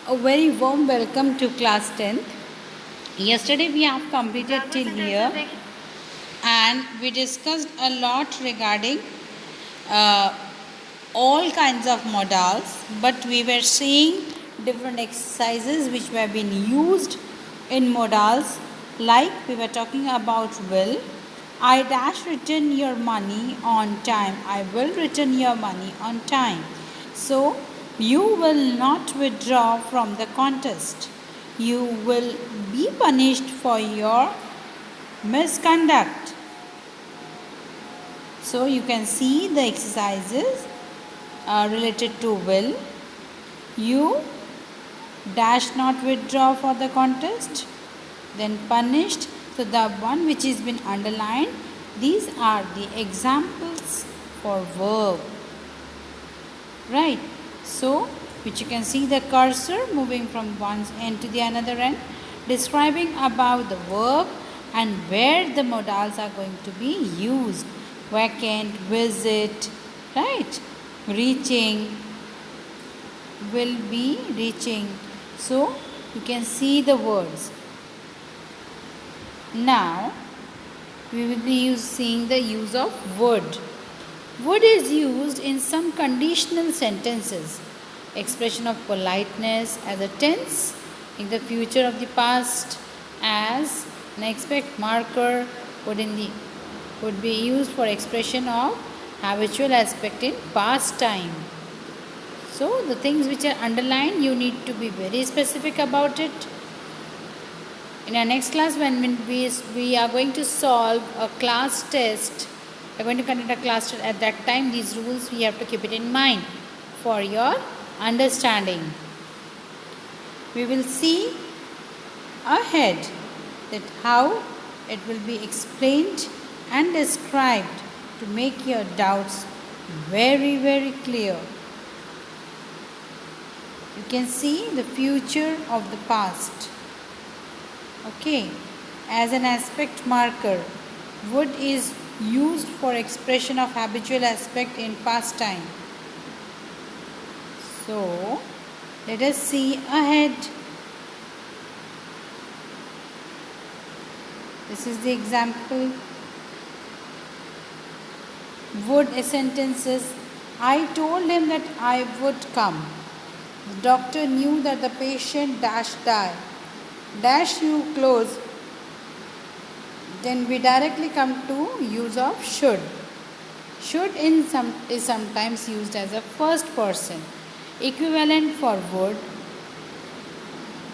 A very warm welcome to class 10th. Yesterday we have completed till here and we discussed a lot regarding uh, all kinds of modals, but we were seeing different exercises which were being used in modals, like we were talking about will. I dash return your money on time. I will return your money on time. So you will not withdraw from the contest. You will be punished for your misconduct. So you can see the exercises related to will. You dash not withdraw for the contest, then punished. So the one which has been underlined, these are the examples for verb. Right? So, which you can see the cursor moving from one end to the another end, describing about the verb and where the modals are going to be used. Vacant, visit, right? Reaching, will be reaching. So, you can see the words. Now, we will be seeing the use of would. Would is used in some conditional sentences. Expression of politeness as a tense in the future of the past as an expect marker would be used for expression of habitual aspect in past time. So the things which are underlined, you need to be very specific about it. In our next class, when we are going to solve a class test, we are going to conduct a class test. At that time, these rules we have to keep it in mind for your understanding. We will see ahead that how it will be explained and described to make your doubts very, very clear. You can see the future of the past. Okay, as an aspect marker, would is used for expression of habitual aspect in past time. So, let us see ahead. This is the example. Would sentences. I told him that I would come. The doctor knew that the patient dash die. Dash you close. Then we directly come to use of should. Should is sometimes used as a first person. Equivalent for would.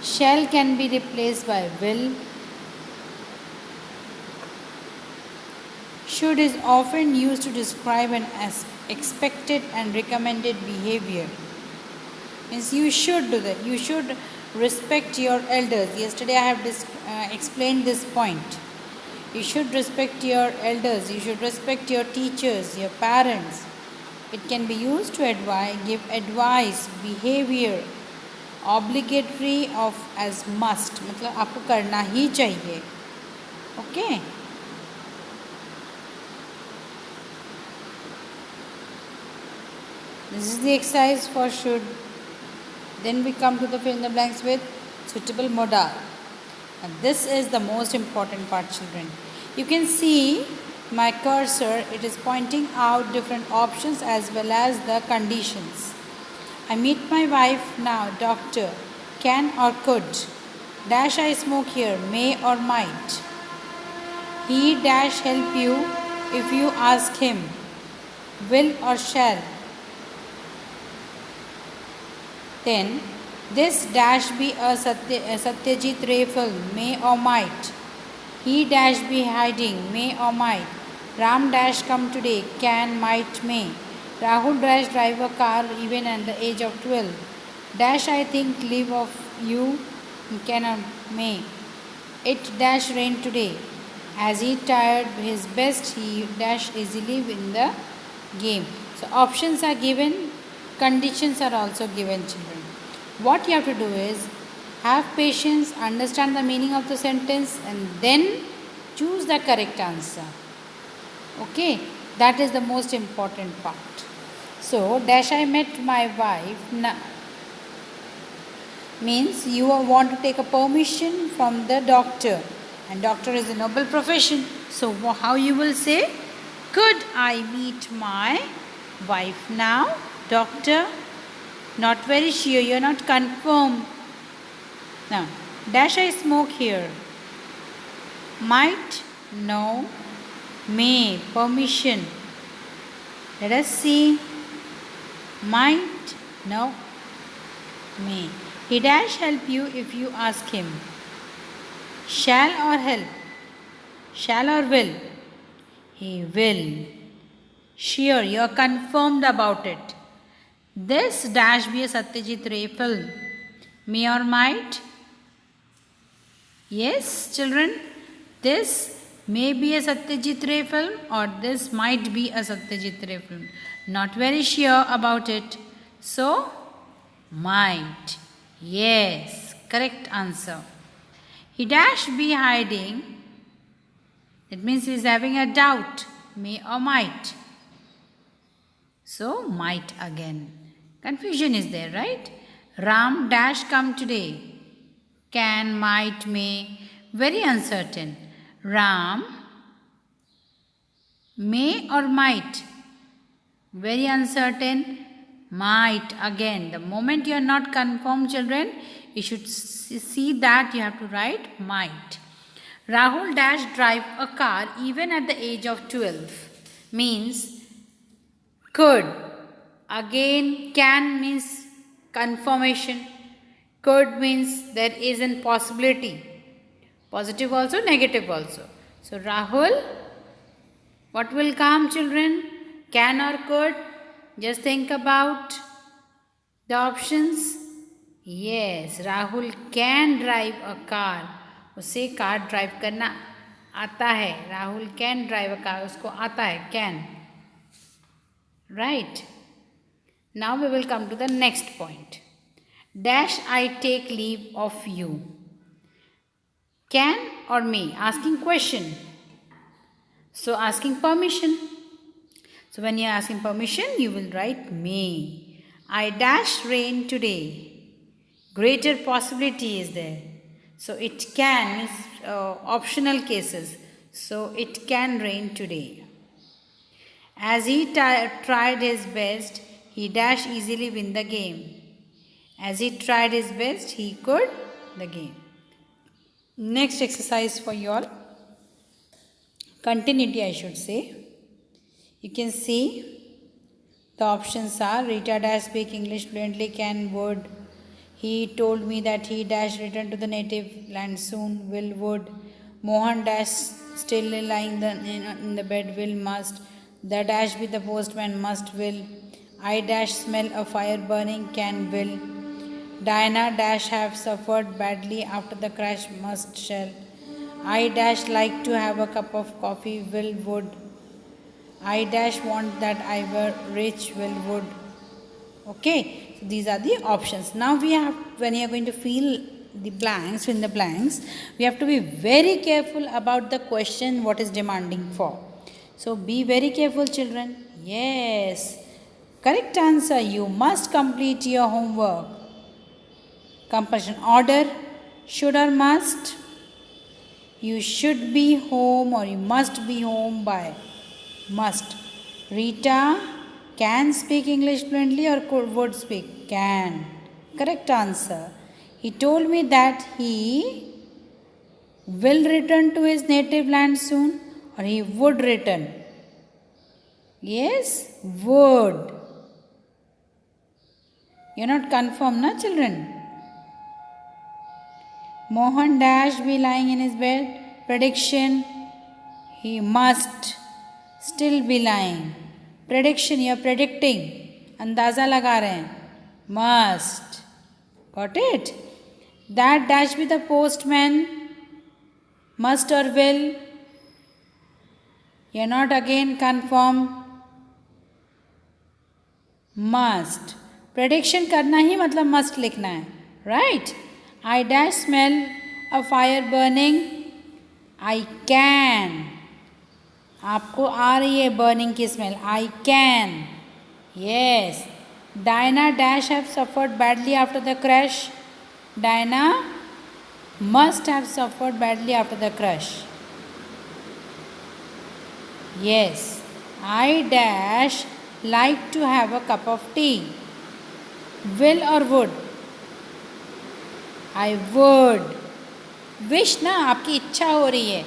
Shall can be replaced by will. Should is often used to describe an expected and recommended behavior. Means you should do that. You should respect your elders. Yesterday I have explained this point. You should respect your elders. You should respect your teachers, your parents. It can be used to give advice, behavior, obligatory of as must. मतलब आपको करना ही चाहिए. Okay. This is the exercise for should. Then we come to the fill in the blanks with suitable modal. And this is the most important part, children. You can see my cursor, it is pointing out different options as well as the conditions. I meet my wife now, doctor, can or could. Dash I smoke here, may or might. He dash help you if you ask him. Will or shall. Then this dash be a Satyajit Ray film, may or might. He dash be hiding, may or might. Ram dash come today, can, might, may. Rahul dash drive a car even at the age of 12. Dash I think live of you, can or may. It dash rain today. As he tried his best, he dash easily win the game. So options are given, conditions are also given, children. What you have to do is have patience, understand the meaning of the sentence and then choose the correct answer. Okay, that is the most important part. So, dash I met my wife now. means you want to take a permission from the doctor, and doctor is a noble profession. So how you will say, could I meet my wife now, doctor? Not very sure, you're not confirmed. Now, dash I smoke here. Might, no, may, permission. Let us see. Might, no, may. He dash help you if you ask him. Shall or help? Shall or will? He will. Sure, you are confirmed about it. This dash be a Satyajit Ray film. May or might? Yes, children. This may be a Satyajit Ray film or this might be a Satyajit Ray film. Not very sure about it. So, might. Yes, correct answer. He dash be hiding. It means he is having a doubt. May or might. So, might again. Confusion is there, right? Ram dash come today. Can, might, may. Very uncertain. Ram may or might. Very uncertain. Might again. The moment you are not confirmed, children, you should see that you have to write might. Rahul dash drive a car even at the age of 12. Means could. Again, can means confirmation. Could means there is a possibility. Positive also, negative also. So, Rahul, what will come, children? Can or could? Just think about the options. Yes, Rahul can drive a car. उसे car drive करना आता है. Rahul can drive a car. उसको आता है, can. Right. Now we will come to the next point. Dash I take leave of you. Can or may? Asking question. So asking permission. So when you are asking permission, you will write may. I dash rain today. Greater possibility is there. So it can means optional cases. So it can rain today. As he tried his best, he dash easily win the game. As he tried his best, he could the game. Next exercise for you all. Continuity, I should say. You can see the options are Rita dash speak English fluently, can, would. He told me that he dash return to the native land soon, will, would. Mohan dash still lying in the bed, will, must. The dash be the postman, must, will. I dash smell a fire burning, can, will. Diana dash have suffered badly after the crash, must, shall. I dash like to have a cup of coffee, will, would. I dash want that I were rich, will, would. Okay, so these are the options. Now we have, when you are going to fill the blanks, we have to be very careful about the question what is demanding for. So be very careful, children. Yes, correct answer. You must complete your homework. Compulsion order, should or must? You should be home or you must be home by must. Rita can speak English fluently or would speak? Can. Correct answer. He told me that he will return to his native land soon or he would return. Yes, would. You are not confirmed, na children? Mohan dash be lying in his bed. Prediction, he must still be lying. Prediction, you are predicting. अंदाज़ा लगा रहे हैं. Must. Got it? That dash be the postman. Must or will. You are not again confirmed. Must. Prediction करना ही मतलब must लिखना है. Right? I dash smell a fire burning. I can. आपको आ रही है burning की smell. I can. Yes. Diana dash have suffered badly after the crash. Diana must have suffered badly after the crush. Yes, I dash like to have a cup of tea. Will or would? I would. Wish ना आपकी इच्छा हो रही है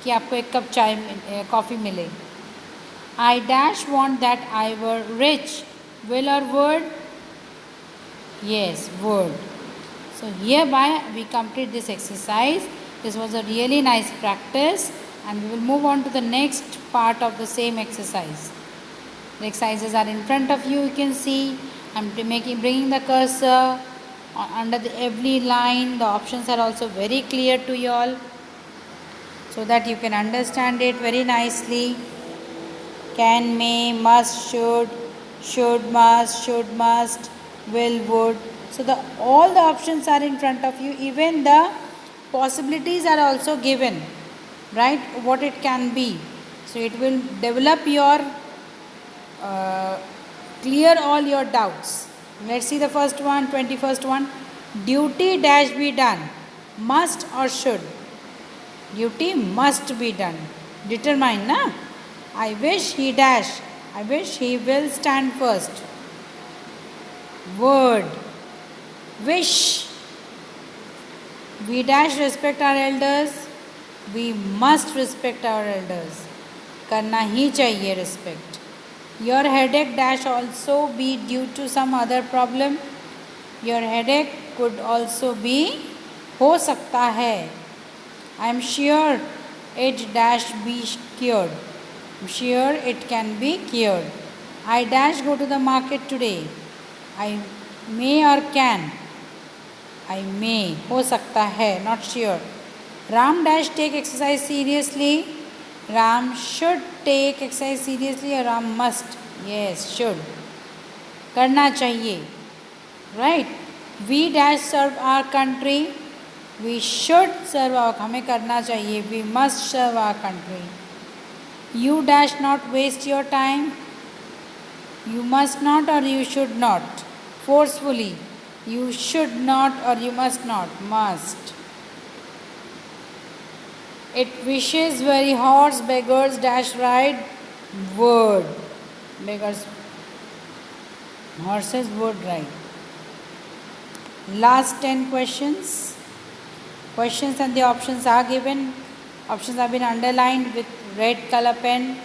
कि आपको एक cup चाय कॉफ़ी मिले. I dash want that I were rich. Will or would? Yes, would. So hereby we complete this exercise. This was a really nice practice, and we will move on to the next part of the same exercise. The exercises are in front of you. You can see. I'm bringing the cursor under every line. The options are also very clear to you all, so that you can understand it very nicely. Can, may, must, should, must, will, would. So all the options are in front of you. Even the possibilities are also given, right? What it can be. So it will develop your clear all your doubts. Let's see the first one, 21st one. Duty dash be done. Must or should? Duty must be done. Determine, na? I wish he dash. I wish he will stand first. Would. Wish. We dash respect our elders. We must respect our elders. करना ही चाहिए respect. Your headache dash also be due to some other problem. Your headache could also be हो सकता है. I am sure it dash be cured. I am sure it can be cured. I dash go to the market today. I may or can. I may. हो सकता है. Not sure. Ram dash take exercise seriously. Ram should take exercise seriously or Ram must? Yes, should. करना चाहिए. Right? We dash serve our country. We should serve our. हमें करना चाहिए. We must serve our country. You dash not waste your time. You must not or you should not. Forcefully. You should not or you must not. Must. It wishes very horse beggars dash ride. Would. Beggars. Horses would ride. Last 10 questions. Questions and the options are given. Options have been underlined with red color pen.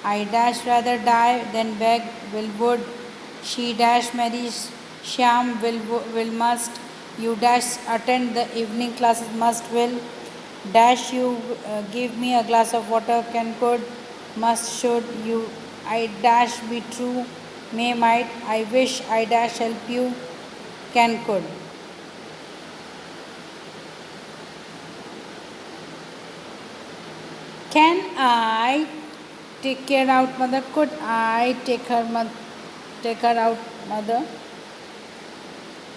I dash rather die than beg. Will would. She dash marry Shyam. Will must. You dash attend the evening classes. Must will. Dash you give me a glass of water. Can could. Must should. You I dash be true. May might. I wish I dash help you. Can could. Can I take care out mother? Could I take her out mother?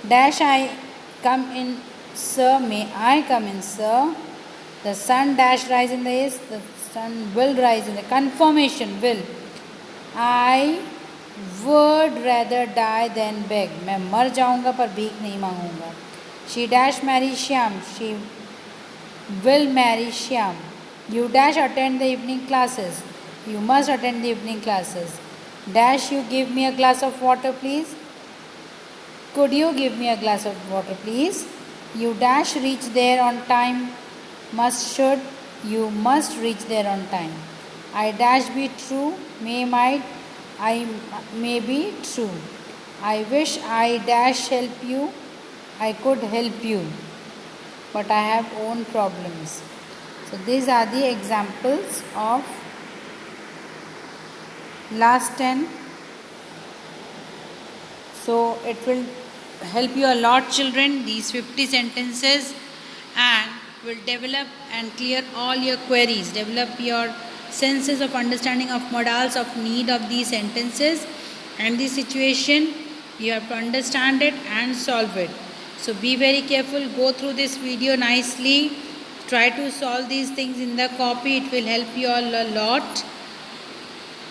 Dash I come in sir. May I come in sir? The sun dash rise in the east. The sun will rise in the confirmation will. I would rather die than beg. मैं मर जाऊंगा पर भीख नहीं मांगूंगा. She dash marry Shyam. She will marry Shyam. You dash attend the evening classes. You must attend the evening classes. Dash you give me a glass of water please. Could you give me a glass of water please? You dash reach there on time. Must should. You must reach there on time. I dash be true. May might. I may be true. I wish I dash help you. I could help you. But I have own problems. So these are the examples of last 10. So it will help you a lot children, these 50 sentences, and will develop and clear all your queries, develop your senses of understanding of modals of need of these sentences and the situation. You have to understand it and solve it. So be very careful, go through this video nicely, try to solve these things in the copy. It will help you all a lot.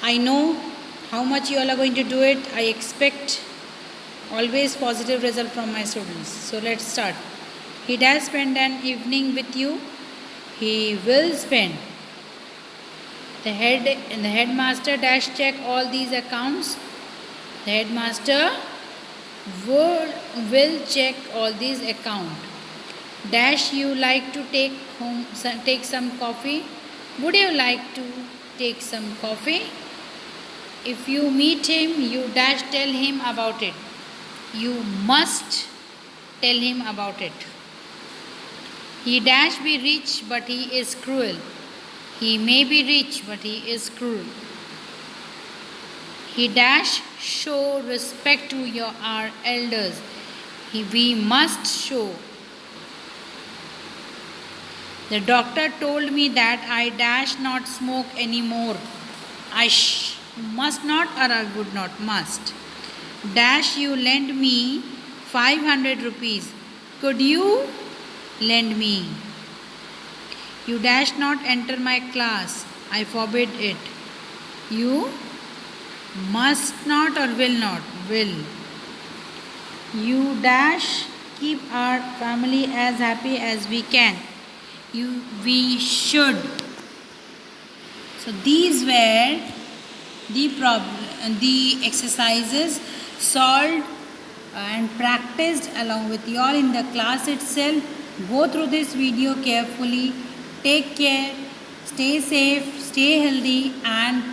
I know how much you all are going to do it. I expect Always positive result from my students. So let's start. He does spend an evening with you. He will spend. The headmaster dash check all these accounts. The headmaster will check all these accounts. Dash you like to take some coffee? Would you like to take some coffee? If you meet him, you dash tell him about it. You must tell him about it. He dash be rich, but he is cruel. He may be rich, but he is cruel. He dash show respect to our elders. We must show. The doctor told me that I dash not smoke anymore. I must not, or I would not, must. Dash you lend me 500 rupees. Could you lend me? You dash not enter my class. I forbid it. You must not or will not? Will. You dash keep our family as happy as we can. We should. So these were the exercises solved and practiced along with you all in the class itself. Go through this video carefully. Take care. Stay safe. Stay healthy and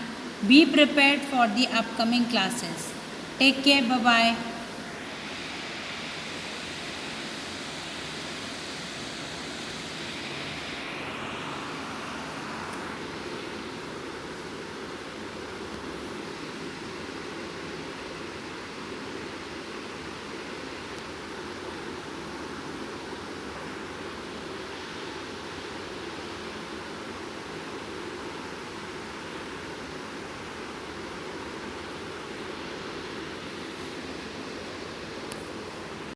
be prepared for the upcoming classes. Take care. Bye-bye.